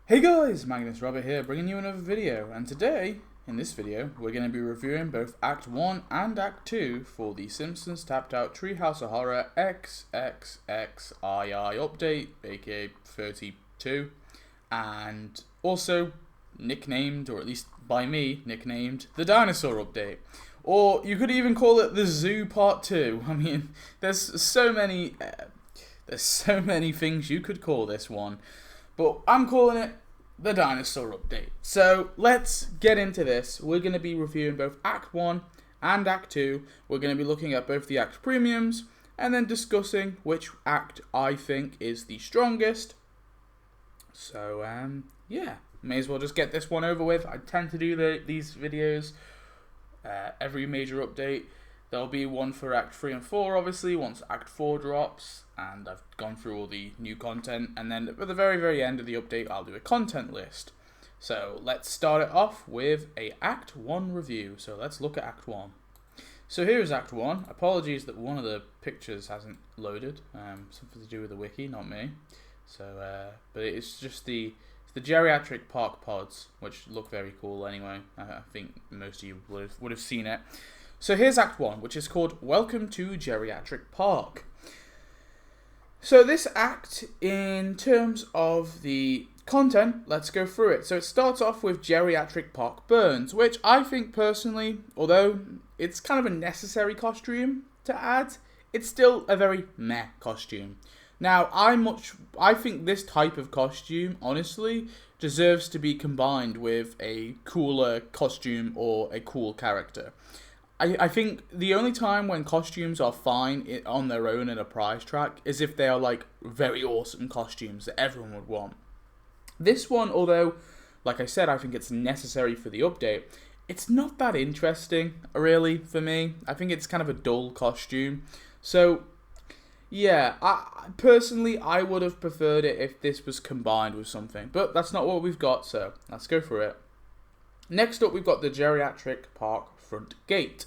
Hey guys, Magnus here, bringing you another video, and today, in this video, we're going to be reviewing both Act 1 and Act 2 for the Simpsons Tapped Out Treehouse of Horror XXXII update, aka 32, and also nicknamed, or at least by me, nicknamed, the Dinosaur update. Or you could even call it the Zoo Part 2. I mean, there's so many things you could call this one. But I'm calling it the Dinosaur Update. So let's get into this. We're going to be reviewing both Act 1 and Act 2. We're going to be looking at both the Act premiums and then discussing which Act I think is the strongest. So, yeah, may as well just get this one over with. I tend to do these videos every major update. There'll be one for Act 3 and 4, obviously, once Act 4 drops, and I've gone through all the new content, and then at the very, very end of the update, I'll do a content list. So let's start it off with a Act 1 review. So let's look at Act 1. So here's Act 1. Apologies that one of the pictures hasn't loaded. Something to do with the wiki, not me. So, but it's just the geriatric park pods, which look very cool anyway. I think most of you would have seen it. So here's Act 1, which is called Welcome to Geriatric Park. So this act, in terms of the content, let's go through it. So it starts off with Geriatric Park Burns, which I think personally, although it's kind of a necessary costume to add, it's still a very meh costume. Now, I think this type of costume, honestly, deserves to be combined with a cooler costume or a cool character. I think the only time when costumes are fine on their own in a prize track is if they are like very awesome costumes that everyone would want. This one, although, like I said, I think it's necessary for the update, it's not that interesting, really, for me. I think it's kind of a dull costume. So, yeah, personally, I would have preferred it if this was combined with something. But that's not what we've got, so let's go for it. Next up, we've got the Geriatric Park Front Gate.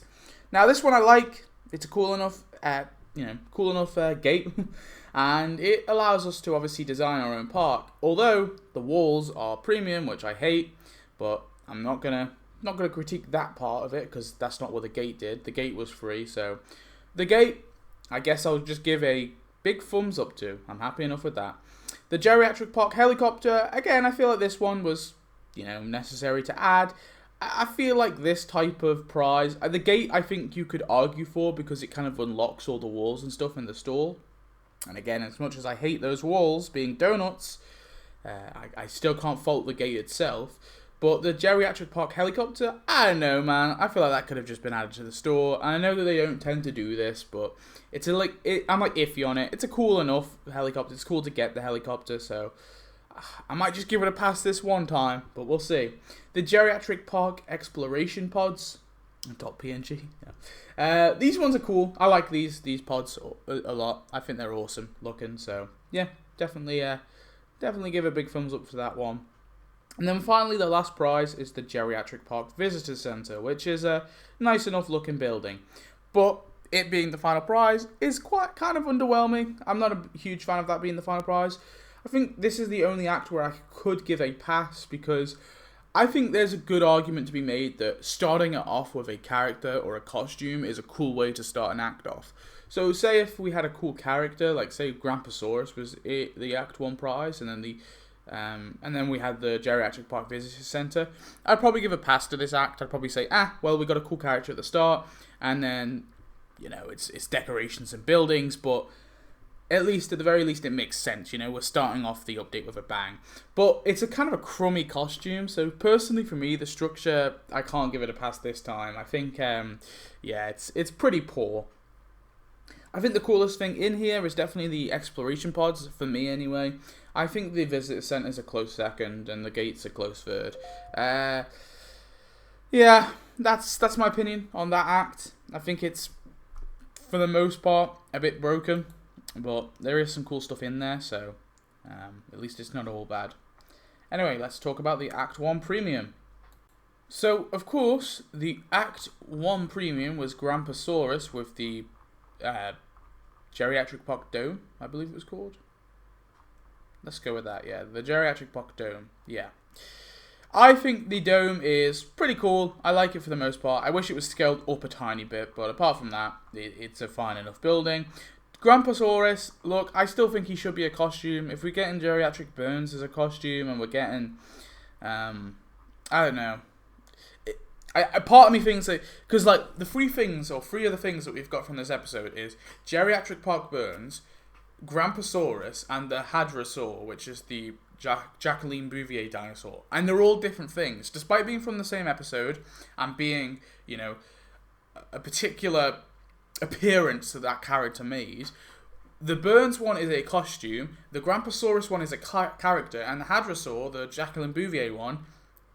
Now, this one I like. It's a cool enough gate, and it allows us to obviously design our own park. Although the walls are premium, which I hate, but I'm not gonna critique that part of it because that's not what the gate did. The gate was free, so the gate, I guess I'll just give a big thumbs up to. I'm happy enough with that. The Geriatric Park helicopter, again, I feel like this one was, necessary to add. I feel like this type of prize, the gate I think you could argue for because it kind of unlocks all the walls and stuff in the store. And again, as much as I hate those walls being donuts, I still can't fault the gate itself. But the Geriatric Park helicopter, I don't know, man. I feel like that could have just been added to the store. I know that they don't tend to do this, but I'm iffy on it. It's a cool enough helicopter. It's cool to get the helicopter, so I might just give it a pass this one time, but we'll see. The Geriatric Park Exploration Pods, .png. Yeah. These ones are cool. I like these pods a lot. I think they're awesome looking. So yeah, definitely give a big thumbs up for that one. And then finally, the last prize is the Geriatric Park Visitor Center, which is a nice enough looking building, but it being the final prize is kind of underwhelming. I'm not a huge fan of that being the final prize. I think this is the only act where I could give a pass because I think there's a good argument to be made that starting it off with a character or a costume is a cool way to start an act off. So say if we had a cool character, like say Grandpasaurus was the Act 1 prize, and then we had the Geriatric Park Visitor Center, I'd probably give a pass to this act. I'd probably say, well, we got a cool character at the start, and then, it's decorations and buildings, but at the very least, it makes sense. We're starting off the update with a bang. But it's a kind of a crummy costume. So personally, for me, the structure, I can't give it a pass this time. I think, it's pretty poor. I think the coolest thing in here is definitely the exploration pods, for me anyway. I think the visitor center is a close second, and the gate's a close third. Yeah, that's my opinion on that act. I think it's, for the most part, a bit broken. But there is some cool stuff in there, so at least it's not all bad. Anyway, let's talk about the Act 1 Premium. So, of course, the Act 1 Premium was Grandpasaurus with the Geriatric Park Dome, I believe it was called. Let's go with that, yeah. The geriatric pocket dome, yeah. I think the dome is pretty cool. I like it for the most part. I wish it was scaled up a tiny bit, but apart from that, it's a fine enough building. Grandpasaurus, look, I still think he should be a costume. If we're getting geriatric Burns as a costume and we're getting, I don't know. Part of me thinks that, because like the three of the things that we've got from this episode is geriatric Park Burns, Grandpasaurus, and the Hadrosaur, which is the Jacqueline Bouvier dinosaur. And they're all different things. Despite being from the same episode and being, you know, a particular appearance that that character made, the Burns one is a costume, the Grandpasaurus one is a character, and the Hadrosaur, the Jacqueline Bouvier one,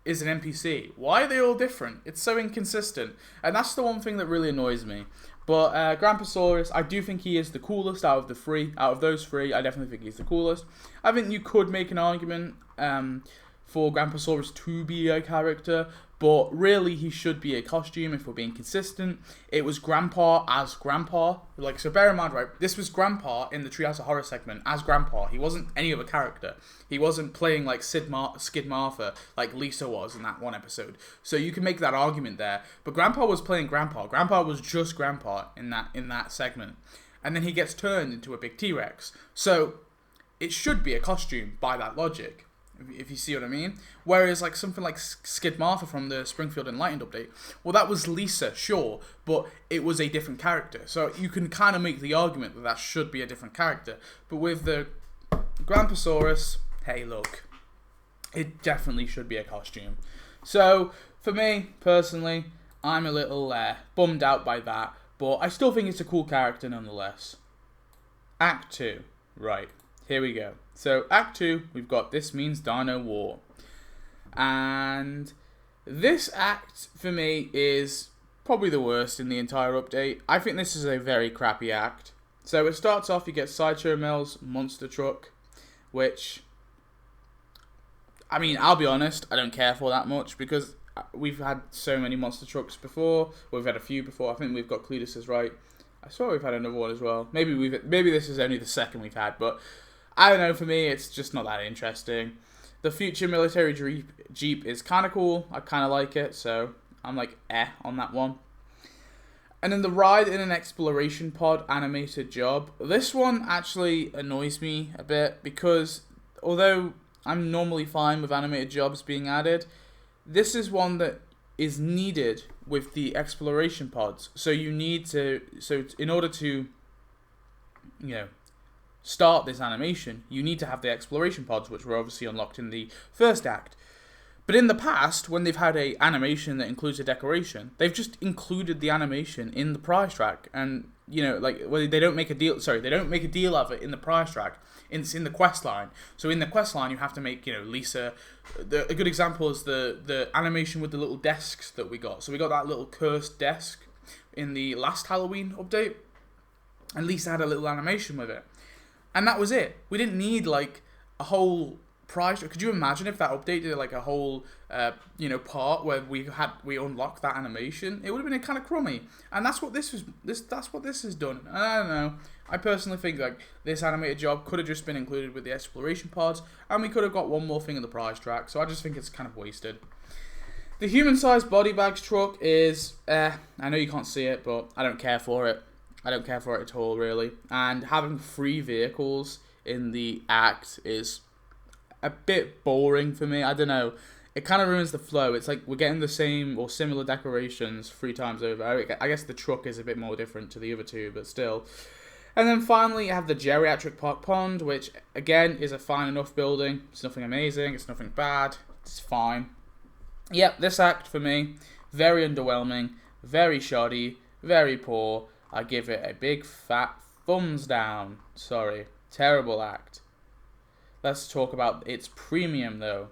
is an NPC. Why are they all different? It's so inconsistent. And that's the one thing that really annoys me. But Grandpasaurus, I do think he is the coolest out of the three. Out of those three, I definitely think he's the coolest. I think you could make an argument for Grandpasaurus to be a character, but really he should be a costume if we're being consistent. It was Grandpa as Grandpa. Like, so bear in mind, right, this was Grandpa in the Treehouse of Horror segment as Grandpa. He wasn't any other character. He wasn't playing like Skid Martha like Lisa was in that one episode. So you can make that argument there. But Grandpa was playing Grandpa. Grandpa was just Grandpa in that segment. And then he gets turned into a big T-Rex. So it should be a costume by that logic, if you see what I mean. Whereas like something like Skid Martha from the Springfield Enlightened update, well, that was Lisa, sure, but it was a different character. So you can kind of make the argument that that should be a different character. But with the Grandpasaurus, hey, look, it definitely should be a costume. So for me, personally, I'm a little bummed out by that, but I still think it's a cool character nonetheless. Act 2, right. Here we go. So, Act 2, we've got This Means Dino War. And this act, for me, is probably the worst in the entire update. I think this is a very crappy act. So, it starts off, you get Sideshow Mel's monster truck, which, I mean, I'll be honest, I don't care for that much, because we've had so many monster trucks before. We've had a few before. I think we've got Cletus's right. I swear we've had another one as well. Maybe this is only the second we've had, but I don't know, for me, it's just not that interesting. The future military Jeep is kind of cool. I kind of like it, so I'm like, on that one. And then the ride in an exploration pod animated job. This one actually annoys me a bit, because although I'm normally fine with animated jobs being added, this is one that is needed with the exploration pods. So in order to, you know, start this animation, you need to have the exploration pods, which were obviously unlocked in the first act. But in the past, when they've had a animation that includes a decoration, they've just included the animation in the prize track, and you know, like, well, they don't make a deal of it in the prize track. It's in the quest line. So in the quest line, you have to make, you know, Lisa. A good example is the animation with the little desks that we got. So we got that little cursed desk in the last Halloween update, and Lisa had a little animation with it. And that was it. We didn't need like a whole prize. Could you imagine if that update did like a whole, part where we unlocked that animation? It would have been kind of crummy. And that's what this has done. And I don't know. I personally think like this animated job could have just been included with the exploration pods, and we could have got one more thing in the prize track. So I just think it's kind of wasted. The human-sized body bags truck is, I know you can't see it, but I don't care for it. I don't care for it at all, really. And having 3 vehicles in the act is a bit boring for me. I don't know. It kind of ruins the flow. It's like we're getting the same or similar decorations 3 times over. I guess the truck is a bit more different to the other 2, but still. And then finally, you have the geriatric park pond, which, again, is a fine enough building. It's nothing amazing. It's nothing bad. It's fine. Yep, this act, for me, very underwhelming, very shoddy, very poor. I give it a big fat thumbs down. Sorry. Terrible act. Let's talk about its premium, though.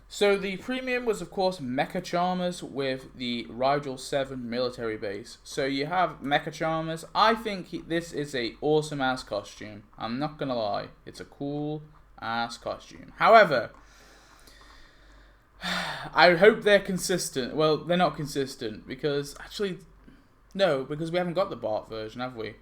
So the premium was, of course, Mecha Charmers with the Rigel 7 military base. So you have Mecha Charmers. I think this is a awesome-ass costume. I'm not going to lie. It's a cool-ass costume. However, I hope they're consistent. Well, they're not consistent because, actually, no, because we haven't got the Bart version, have we?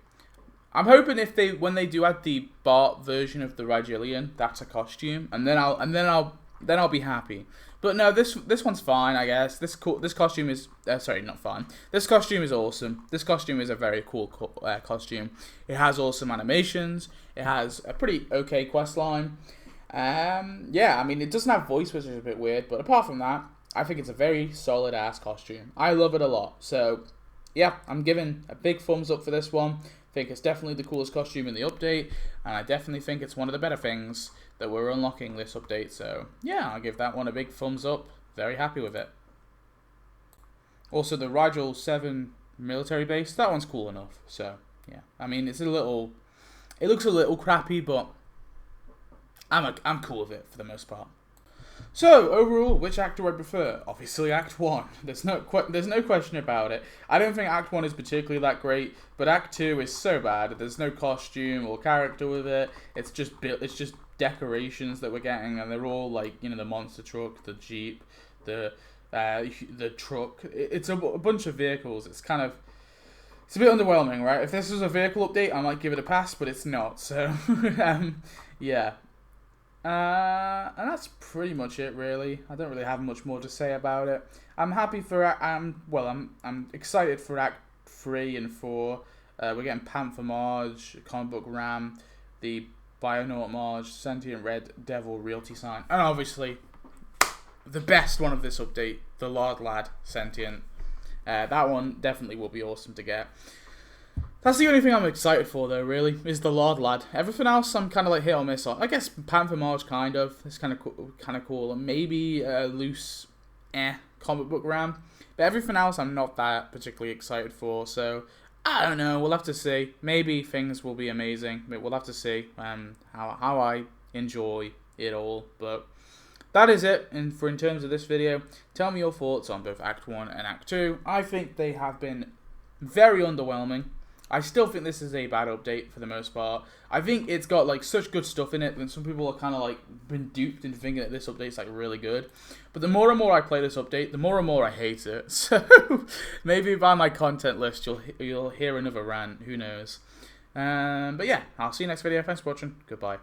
I'm hoping when they do add the Bart version of the Rigelian, that's a costume, and then I'll be happy. But no, this one's fine, I guess. This costume is sorry, not fine. This costume is awesome. This costume is a very cool costume. It has awesome animations. It has a pretty okay quest line. Yeah, I mean, it doesn't have voice, which is a bit weird, but apart from that, I think it's a very solid ass costume. I love it a lot. So yeah, I'm giving a big thumbs up for this one. I think it's definitely the coolest costume in the update, and I definitely think it's one of the better things that we're unlocking this update. So yeah, I'll give that one a big thumbs up. Very happy with it. Also, the Rigel 7 military base, that one's cool enough. So yeah, I mean, it looks a little crappy, but I'm cool with it for the most part. So, overall, which act do I prefer? Obviously, Act 1. There's no question about it. I don't think Act 1 is particularly that great, but Act 2 is so bad. There's no costume or character with it. It's just decorations that we're getting, and they're all like, you know, the monster truck, the jeep, the truck. It's a bunch of vehicles. It's a bit underwhelming, right? If this was a vehicle update, I might give it a pass, but it's not. So, yeah. And that's pretty much it, really. I don't really have much more to say about it. I'm happy for I'm excited for Act 3 and 4. We're getting Panther Marge, Comic Book Ram, the Bionaut Marge, Sentient Red Devil Realty Sign, and obviously the best one of this update, the Lord Lad Sentient. That one definitely will be awesome to get. That's the only thing I'm excited for, though, really, is the Lord Lad. Everything else, I'm kind of like hit or miss on. I guess Panther Marge, kind of. It's kind of cool. And maybe loose, comic book Ram. But everything else, I'm not that particularly excited for. So, I don't know. We'll have to see. Maybe things will be amazing. But we'll have to see how I enjoy it all. But that is it in terms of this video. Tell me your thoughts on both Act 1 and Act 2. I think they have been very underwhelming. I still think this is a bad update for the most part. I think it's got like such good stuff in it that some people are kind of like been duped into thinking that this update's like really good. But the more and more I play this update, the more and more I hate it. So maybe by my content list you'll hear another rant. Who knows? But yeah, I'll see you next video. Thanks for watching. Goodbye.